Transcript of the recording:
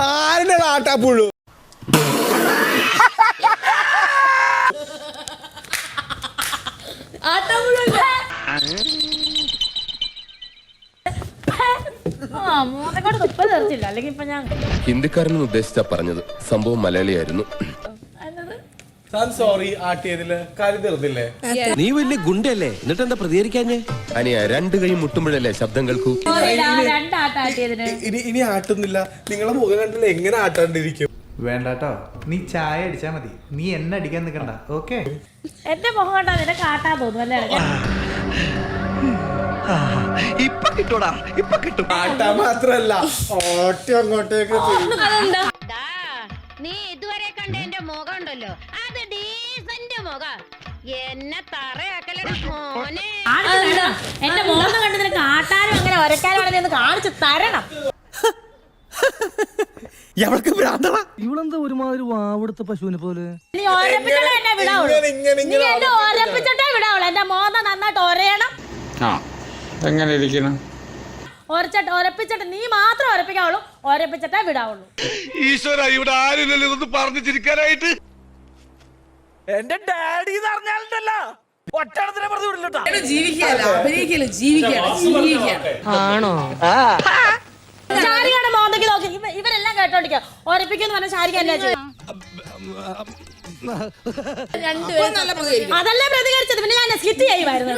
ആരുടെ ആട്ടാപ്പുഴു ഹിന്ദിക്കാരനെന്ന് ഉദ്ദേശിച്ചാ പറഞ്ഞത്. സംഭവം മലയാളിയായിരുന്നു. സോറി ആട്ടിയതില് കാര്യം തീർന്നില്ലേ? നീ വലിയ ഗുണ്ടല്ലേ, എന്നിട്ട് എന്താ പ്രതികരിക്കാഞ്ഞേ? അനിയ രണ്ട് കൈ മുട്ടുമ്പോഴല്ലേ ശബ്ദം കേൾക്കൂ. ഇനി ആട്ടുന്നില്ല. നിങ്ങളെ മുഖം കണ്ടില്ല എങ്ങനെ ആട്ടാണ്ടിരിക്കും? വേണ്ടാട്ടോ, നീ ചായ അടിച്ചാ മതി. നീ എന്നെ അടിക്കാൻ നിൽക്കണ്ട. ഓക്കെ, എന്റെ മുഖം കണ്ടാ നിനക്ക് ആട്ടാൻ തോന്നും അല്ലേ? ഇപ്പൊ കിട്ടൂടാ, ഇപ്പൊ കിട്ടും. ആട്ടാ മാത്രല്ല ഓട്ടി അങ്ങോട്ടേക്ക് നീ ഇതുവരെ കണ്ട എന്റെ മുഖം ഉണ്ടല്ലോ, അത് ഡീസന്റ് മുഖം. എന്നെ തറയാക്കലോനെ. എന്റെ മുഖം കണ്ട് നിനക്ക് ആട്ടാനും അങ്ങനെ ഒരക്കാനും ആണെന്ന് കാണിച്ചു തരണം. ഇവളെന്താ ഒരുമാതിരി വാവെടുത്ത പശുവിനെ പോലെ? നീ ഒരപ്പിച്ചിട്ടേ എന്നെ വിടാവുള്ളൂ. നീ എന്നെ ഒരപ്പിച്ചിട്ടേ വിടാവുള്ളൂ. എന്റെ മോന്ത നന്നായിട്ട് ഒരയണം. എങ്ങനെ ഇരിക്കണം? ഒരപ്പിച്ചിട്ട് നീ മാത്രം ഒരപ്പിക്കാവുള്ളൂ. ഒരപ്പിച്ചിട്ടേ വിടാവുള്ളൂ. ഈശ്വര, ഇവിടെ ആരില്ലല്ലോ ഇതൊന്ന് പറഞ്ഞു ചിരിക്കാനായിട്ട്. എന്റെ ഡാഡി പറഞ്ഞാലുണ്ടല്ലോ ഒറ്റടത്തിനെ പറഞ്ഞു വിടില്ലട്ടോ. ആണോ? ശാരികയുടെ മോന്തയ്ക്ക് നോക്കി ഇവരെല്ലാം കേട്ടോണ്ടിരിക്കുക. ഒരപ്പിക്കുന്നു പറഞ്ഞ ശാരിക അല്ലേ ചെയ്യും? അതല്ല പ്രതികരിച്ചത്. പിന്നെ ഞാൻ സ്കിറ്റ് ചെയ്യുമായിരുന്നു.